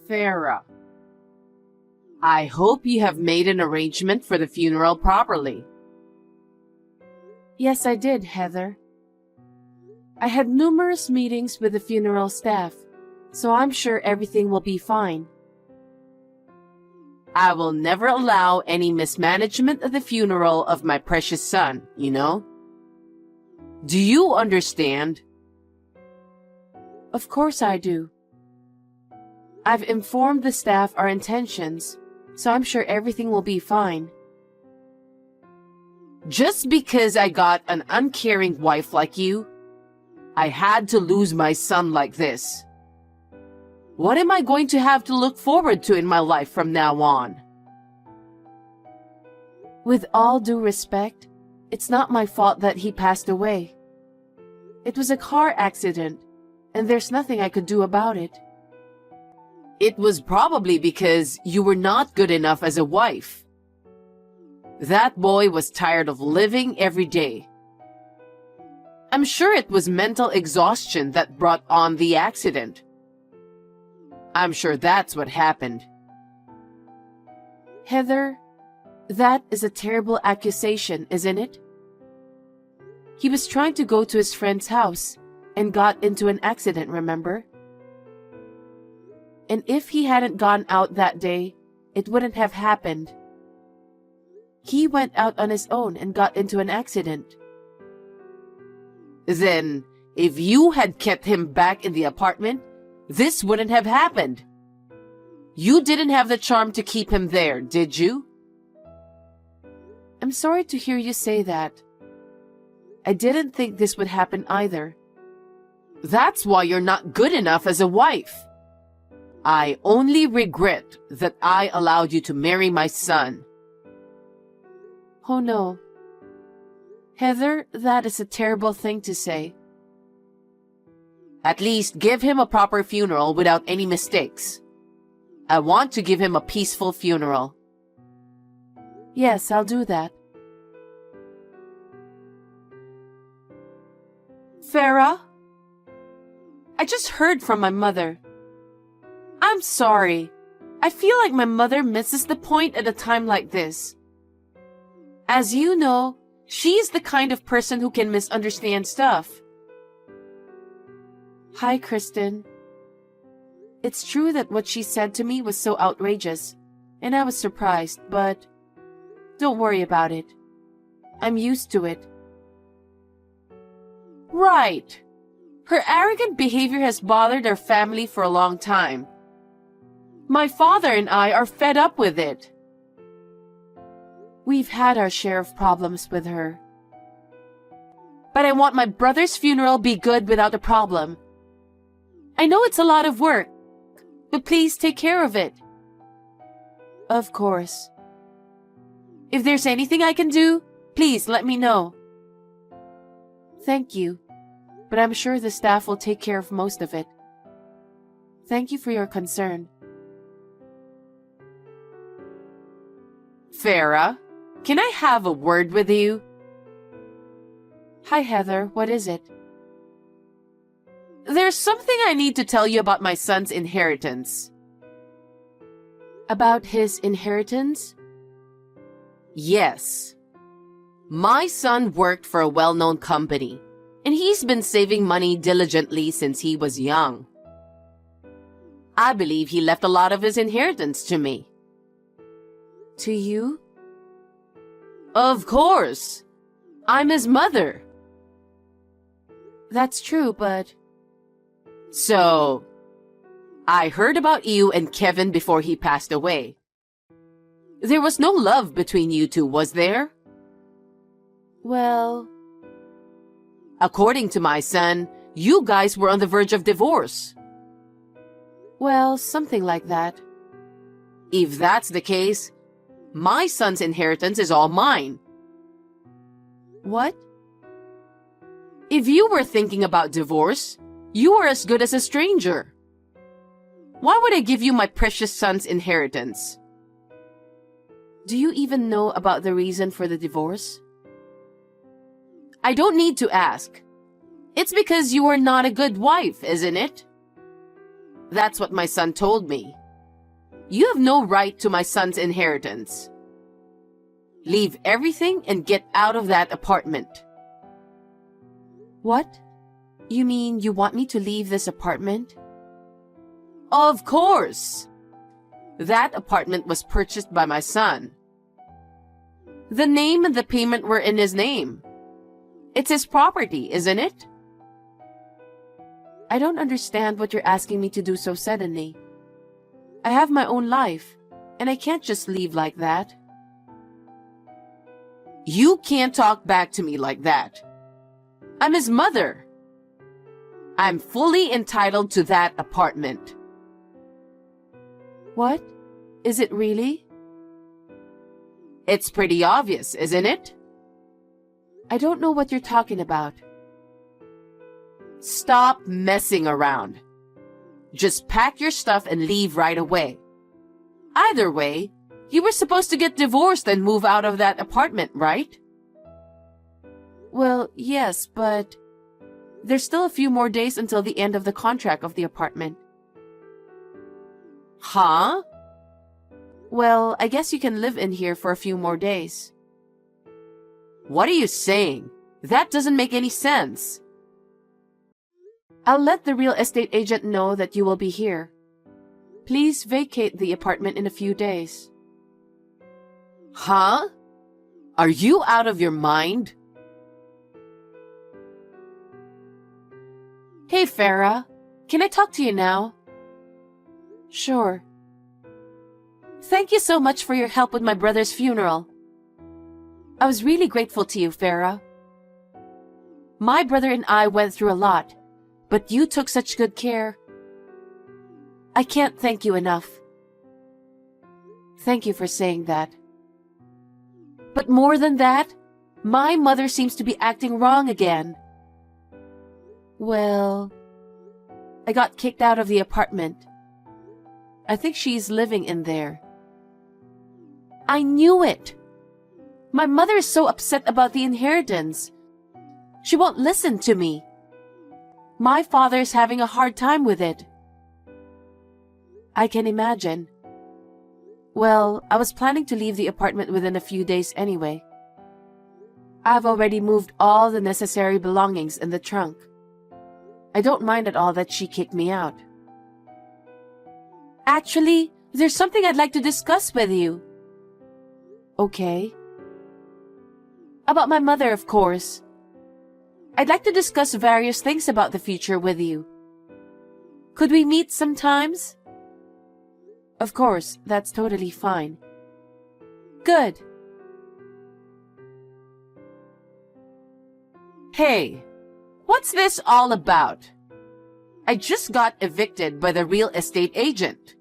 Farah, I hope you have made an arrangement for the funeral properly. Yes, I did, Heather. I had numerous meetings with the funeral staff, so I'm sure everything will be fine. I will never allow any mismanagement of the funeral of my precious son, you know? Do you understand? Of course I do. I've informed the staff our intentions, so I'm sure everything will be fine. Just because I got an uncaring wife like you, I had to lose my son like this. What am I going to have to look forward to in my life from now on? With all due respect, it's not my fault that he passed away. It was a car accident, and there's nothing I could do about it. It was probably because you were not good enough as a wife. That boy was tired of living every day. I'm sure it was mental exhaustion that brought on the accident. I'm sure that's what happened. Heather, that is a terrible accusation, isn't it? He was trying to go to his friend's house and got into an accident, remember? And if he hadn't gone out that day, it wouldn't have happened. He went out on his own and got into an accident. Then, if you had kept him back in the apartment, this wouldn't have happened. You didn't have the charm to keep him there, did you? I'm sorry to hear you say that. I didn't think this would happen either. That's why you're not good enough as a wife. I only regret that I allowed you to marry my son. Oh no. Heather, that is a terrible thing to say. At least give him a proper funeral without any mistakes. I want to give him a peaceful funeral. Yes, I'll do that. Farah? I just heard from my mother. I'm sorry. I feel like my mother misses the point at a time like this. As you know, she's the kind of person who can misunderstand stuff. Hi, Kristen. It's true that what she said to me was so outrageous, and I was surprised, but don't worry about it. I'm used to it. Right. Her arrogant behavior has bothered our family for a long time. My father and I are fed up with it. We've had our share of problems with her. But I want my brother's funeral be good without a problem. I know it's a lot of work, but please take care of it. Of course. If there's anything I can do, please let me know. Thank you, but I'm sure the staff will take care of most of it. Thank you for your concern. Farah, can I have a word with you? Hi, Heather. What is it? There's something I need to tell you about my son's inheritance. About his inheritance? Yes. My son worked for a well-known company, and he's been saving money diligently since he was young. I believe he left a lot of his inheritance to me. To you? Of course. I'm his mother. That's true, but... So, I heard about you and Kevin before he passed away. There was no love between you two, was there? Well... According to my son, you guys were on the verge of divorce. Well, something like that. If that's the case, my son's inheritance is all mine. What? If you were thinking about divorce, you are as good as a stranger. Why would I give you my precious son's inheritance? Do you even know about the reason for the divorce? I don't need to ask. It's because you are not a good wife, isn't it? That's what my son told me. You have no right to my son's inheritance. Leave everything and get out of that apartment. What? You mean you want me to leave this apartment? Of course. That apartment was purchased by my son. The name and the payment were in his name. It's his property, isn't it? I don't understand what you're asking me to do so suddenly. I have my own life, and I can't just leave like that. You can't talk back to me like that. I'm his mother. I'm fully entitled to that apartment. What? Is it really? It's pretty obvious, isn't it? I don't know what you're talking about. Stop messing around. Just pack your stuff and leave right away. Either way, you were supposed to get divorced and move out of that apartment, right? Well, yes, but there's still a few more days until the end of the contract of the apartment. Huh? Well, I guess you can live in here for a few more days. What are you saying? That doesn't make any sense. I'll let the real estate agent know that you will be here. Please vacate the apartment in a few days. Huh? Are you out of your mind? Hey, Farah. Can I talk to you now? Sure. Thank you so much for your help with my brother's funeral. I was really grateful to you, Farah. My brother and I went through a lot, but you took such good care. I can't thank you enough. Thank you for saying that. But more than that, my mother seems to be acting wrong again. Well, I got kicked out of the apartment. I think she's living in there. I knew it. My mother is so upset about the inheritance. She won't listen to me. My father's having a hard time with it. I can imagine. Well, I was planning to leave the apartment within a few days anyway. I've already moved all the necessary belongings in the trunk. I don't mind at all that she kicked me out. Actually, there's something I'd like to discuss with you. Okay. About my mother, of course. I'd like to discuss various things about the future with you. Could we meet sometimes? Of course, that's totally fine. Good. Hey, what's this all about? I just got evicted by the real estate agent.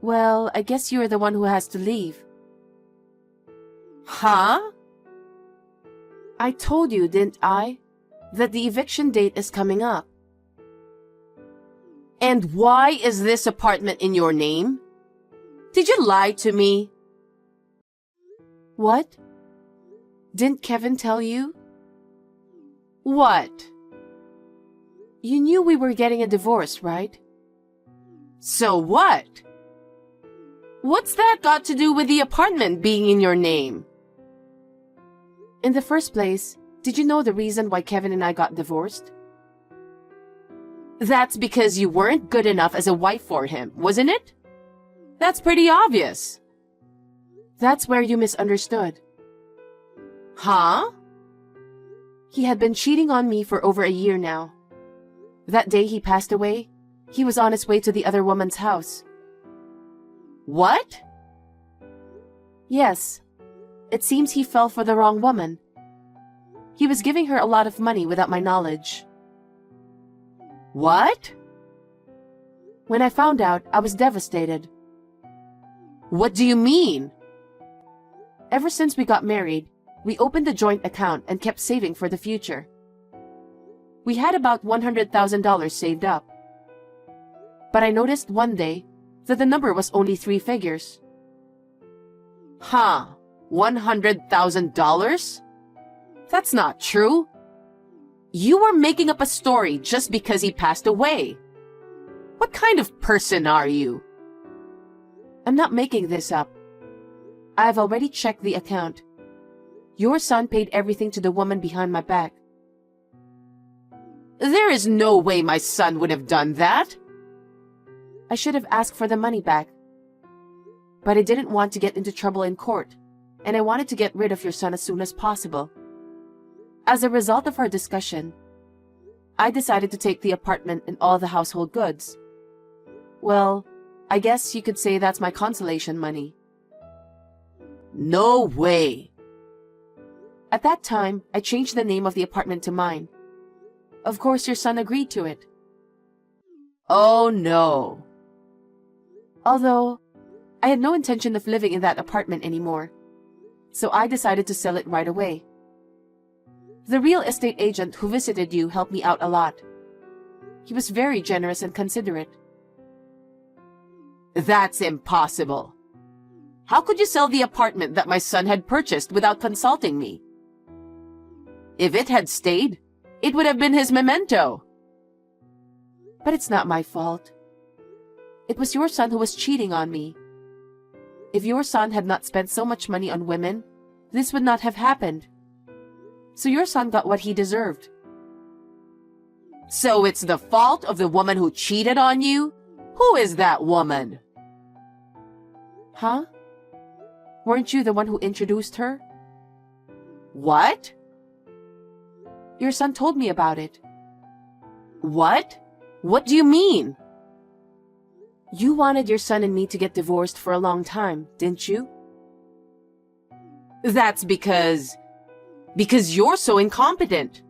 Well, I guess you're the one who has to leave. Huh? I told you, didn't I, that the eviction date is coming up. And why is this apartment in your name? Did you lie to me? What? Didn't Kevin tell you? What? You knew we were getting a divorce, right? So what? What's that got to do with the apartment being in your name? In the first place, did you know the reason why Kevin and I got divorced? That's because you weren't good enough as a wife for him, wasn't it? That's pretty obvious. That's where you misunderstood. Huh? He had been cheating on me for over a year now. That day he passed away, he was on his way to the other woman's house. What? Yes. It seems he fell for the wrong woman. He was giving her a lot of money without my knowledge. What? When I found out, I was devastated. What do you mean? Ever since we got married, we opened a joint account and kept saving for the future. We had about $100,000 saved up. But I noticed one day that the number was only 3 figures. Huh? $100,000? That's not true. You were making up a story just because he passed away. What kind of person are you? I'm not making this up. I've already checked the account. Your son paid everything to the woman behind my back. There is no way my son would have done that. I should have asked for the money back. But I didn't want to get into trouble in court, and I wanted to get rid of your son as soon as possible. As a result of our discussion, I decided to take the apartment and all the household goods. Well, I guess you could say that's my consolation money. No way. At that time, I changed the name of the apartment to mine. Of course, your son agreed to it. Oh no. Although, I had no intention of living in that apartment anymore, so I decided to sell it right away. The real estate agent who visited you helped me out a lot. He was very generous and considerate. That's impossible. How could you sell the apartment that my son had purchased without consulting me? If it had stayed, it would have been his memento. But it's not my fault. It was your son who was cheating on me. If your son had not spent so much money on women, this would not have happened. So your son got what he deserved. So it's the fault of the woman who cheated on you? Who is that woman? Huh? Weren't you the one who introduced her? What? Your son told me about it. What? What do you mean? You wanted your son and me to get divorced for a long time, didn't you? That's because you're so incompetent.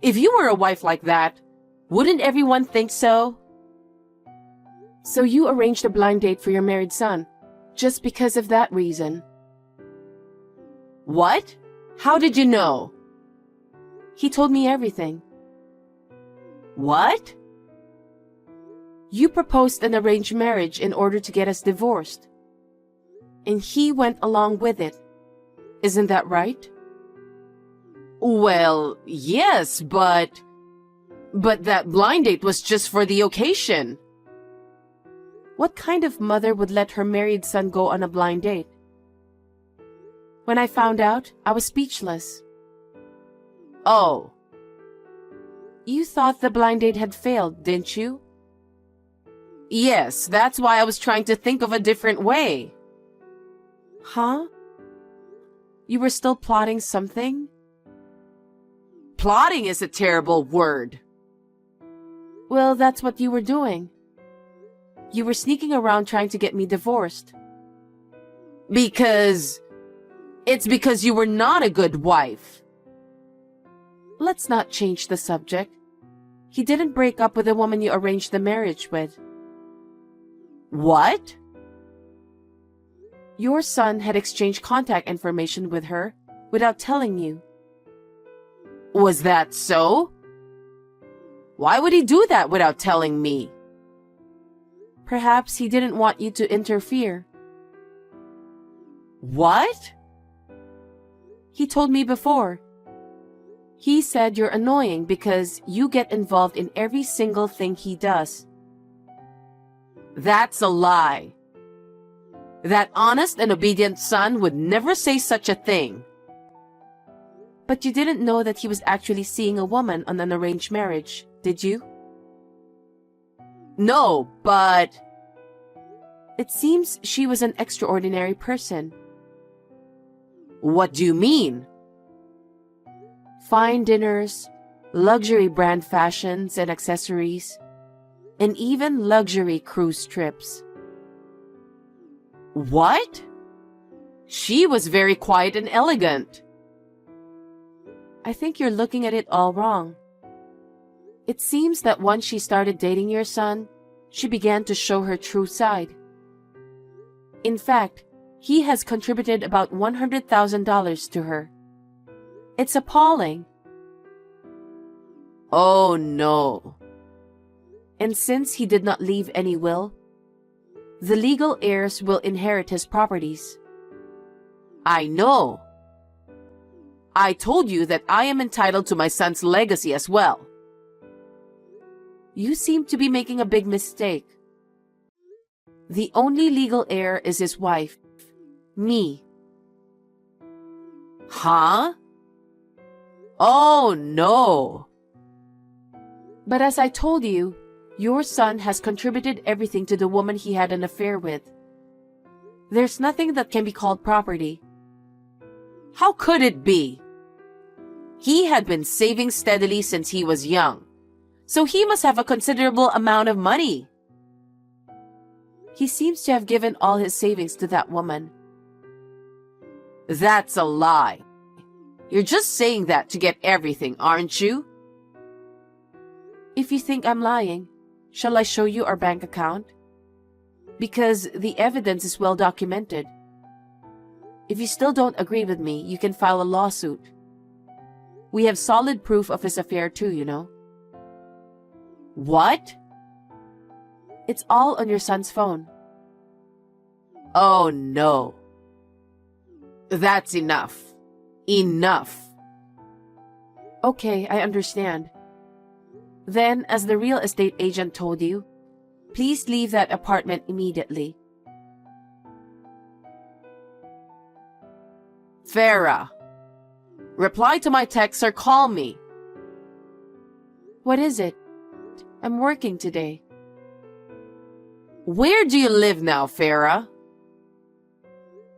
If you were a wife like that, wouldn't everyone think so? So you arranged a blind date for your married son, just because of that reason. What? How did you know? He told me everything. What? You proposed an arranged marriage in order to get us divorced. And he went along with it. Isn't that right? Well, yes, but that blind date was just for the occasion. What kind of mother would let her married son go on a blind date? When I found out, I was speechless. Oh. You thought the blind date had failed, didn't you? Yes, that's why I was trying to think of a different way. Huh? You were still plotting something? Plotting is a terrible word. Well, that's what you were doing. You were sneaking around trying to get me divorced. It's because you were not a good wife. Let's not change the subject. He didn't break up with the woman you arranged the marriage with. What? Your son had exchanged contact information with her without telling you. Was that so? Why would he do that without telling me? Perhaps he didn't want you to interfere. What? He told me before. He said you're annoying because you get involved in every single thing he does. That's a lie. That honest and obedient son would never say such a thing. But you didn't know that he was actually seeing a woman on an arranged marriage, did you? No, but... It seems she was an extraordinary person. What do you mean? Fine dinners, luxury brand fashions and accessories, and even luxury cruise trips. What? She was very quiet and elegant. I think you're looking at it all wrong. It seems that once she started dating your son, she began to show her true side. In fact, he has contributed about $100,000 to her. It's appalling. Oh no. And since he did not leave any will, the legal heirs will inherit his properties. I know. I told you that I am entitled to my son's legacy as well. You seem to be making a big mistake. The only legal heir is his wife, me. Huh? Oh no. But as I told you, your son has contributed everything to the woman he had an affair with. There's nothing that can be called property. How could it be? He had been saving steadily since he was young, so he must have a considerable amount of money. He seems to have given all his savings to that woman. That's a lie. You're just saying that to get everything, aren't you? If you think I'm lying, shall I show you our bank account? Because the evidence is well documented. If you still don't agree with me, you can file a lawsuit. We have solid proof of his affair too, you know. What? It's all on your son's phone. Oh no. That's enough. Enough. Okay, I understand. Then, as the real estate agent told you, please leave that apartment immediately. Farah, reply to my text or call me. What is it? I'm working today. Where do you live now, Farah?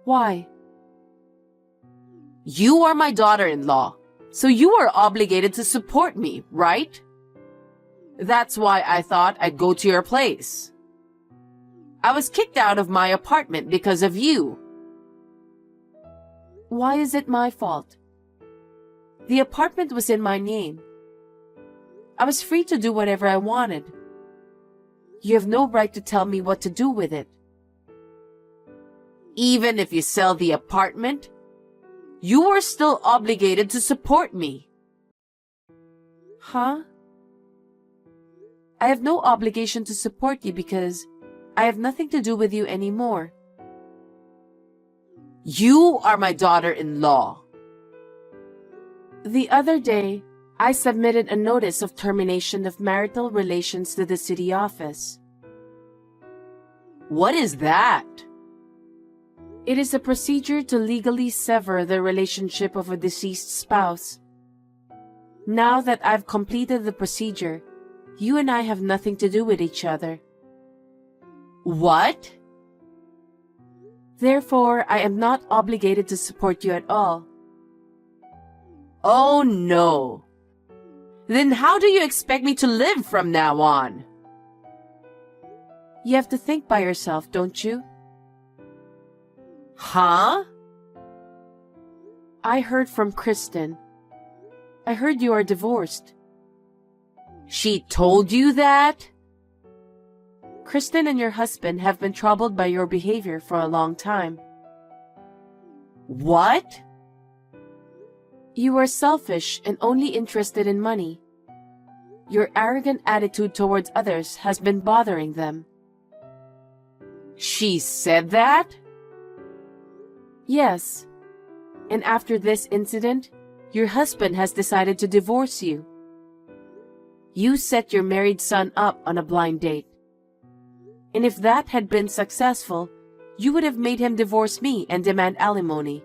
Why? You are my daughter-in-law, so you are obligated to support me, right? That's why I thought I'd go to your place. I was kicked out of my apartment because of you. Why is it my fault? The apartment was in my name. I was free to do whatever I wanted. You have no right to tell me what to do with it. Even if you sell the apartment, you are still obligated to support me. Huh? I have no obligation to support you because I have nothing to do with you anymore. You are my daughter-in-law. The other day, I submitted a notice of termination of marital relations to the city office. What is that? It is a procedure to legally sever the relationship of a deceased spouse. Now that I've completed the procedure, you and I have nothing to do with each other. What? Therefore, I am not obligated to support you at all. Oh no. Then how do you expect me to live from now on? You have to think by yourself, don't you? Huh? I heard from Kristen. I heard you are divorced. She told you that? Kristen and your husband have been troubled by your behavior for a long time. What? You are selfish and only interested in money. Your arrogant attitude towards others has been bothering them. She said that? Yes. And after this incident, your husband has decided to divorce you. You set your married son up on a blind date. And if that had been successful, you would have made him divorce me and demand alimony.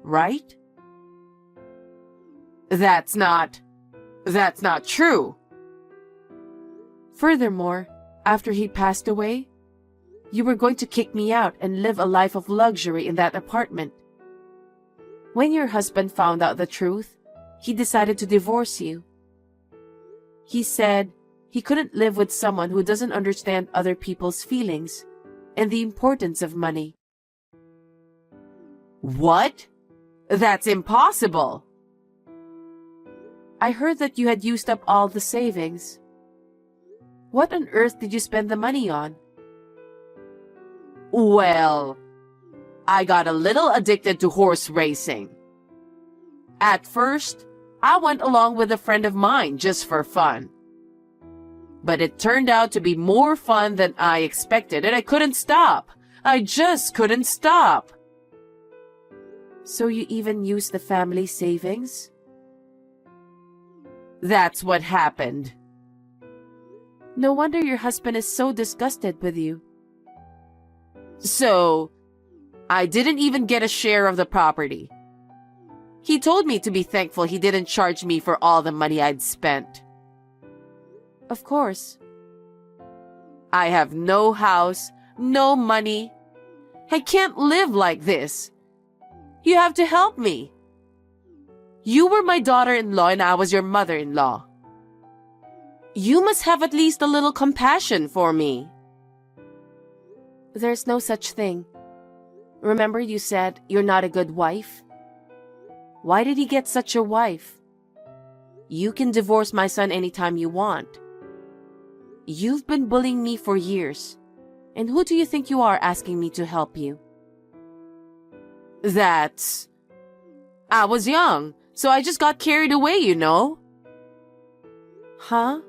Right? That's not true. Furthermore, after he passed away, you were going to kick me out and live a life of luxury in that apartment. When your husband found out the truth, he decided to divorce you. He said he couldn't live with someone who doesn't understand other people's feelings and the importance of money. What? That's impossible. I heard that you had used up all the savings. What on earth did you spend the money on? Well, I got a little addicted to horse racing. At first, I went along with a friend of mine just for fun. But it turned out to be more fun than I expected, and I couldn't stop. I just couldn't stop. So you even used the family savings? That's what happened. No wonder your husband is so disgusted with you. So, I didn't even get a share of the property. He told me to be thankful he didn't charge me for all the money I'd spent. Of course. I have no house, no money. I can't live like this. You have to help me. You were my daughter-in-law and I was your mother-in-law. You must have at least a little compassion for me. There's no such thing. Remember you said you're not a good wife? Why did he get such a wife? You can divorce my son anytime you want. You've been bullying me for years. And who do you think you are asking me to help you? I was young, so I just got carried away, you know. Huh?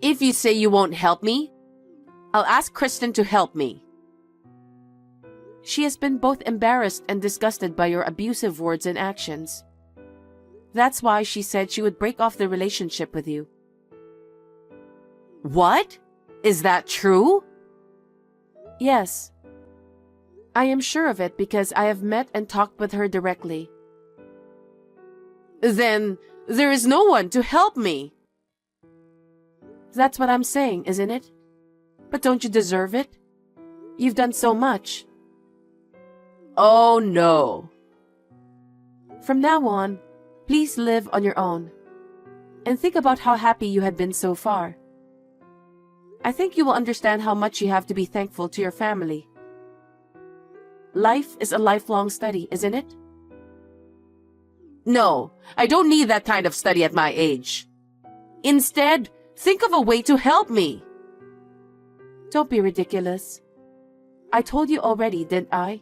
If you say you won't help me, I'll ask Kristen to help me. She has been both embarrassed and disgusted by your abusive words and actions. That's why she said she would break off the relationship with you. What? Is that true? Yes. I am sure of it because I have met and talked with her directly. Then there is no one to help me. That's what I'm saying, isn't it? But don't you deserve it? You've done so much. Oh no. From now on, please live on your own. And think about how happy you had been so far. I think you will understand how much you have to be thankful to your family. Life is a lifelong study, isn't it? No, I don't need that kind of study at my age. Instead, think of a way to help me. Don't be ridiculous. I told you already, didn't I?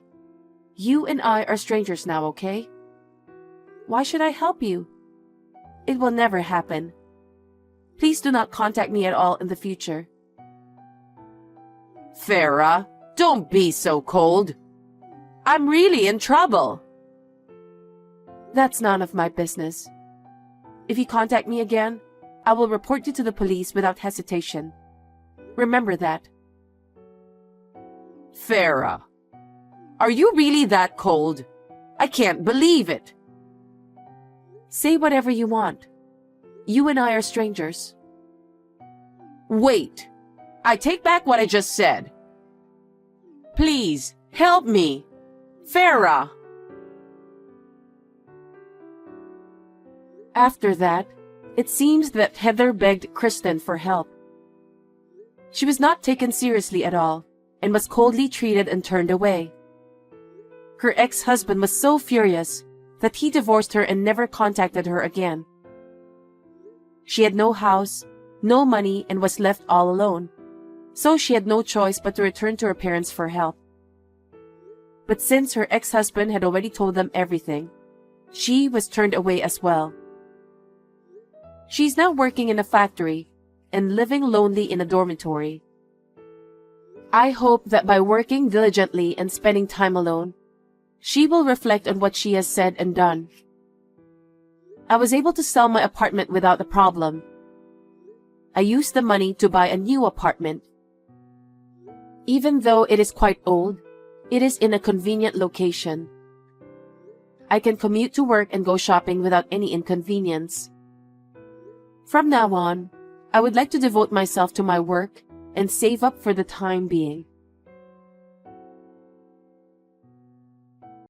You and I are strangers now, okay? Why should I help you? It will never happen. Please do not contact me at all in the future. Farah, don't be so cold. I'm really in trouble. That's none of my business. If you contact me again, I will report you to the police without hesitation. Remember that. Farah, are you really that cold? I can't believe it. Say whatever you want. You and I are strangers. Wait, I take back what I just said. Please, help me. Farah. After that, it seems that Heather begged Kristen for help. She was not taken seriously at all and was coldly treated and turned away. Her ex-husband was so furious that he divorced her and never contacted her again. She had no house, no money, and was left all alone, so she had no choice but to return to her parents for help. But since her ex-husband had already told them everything, she was turned away as well. She's now working in a factory and living lonely in a dormitory. I hope that by working diligently and spending time alone, she will reflect on what she has said and done. I was able to sell my apartment without a problem. I used the money to buy a new apartment. Even though it is quite old, it is in a convenient location. I can commute to work and go shopping without any inconvenience. From now on, I would like to devote myself to my work and save up for the time being.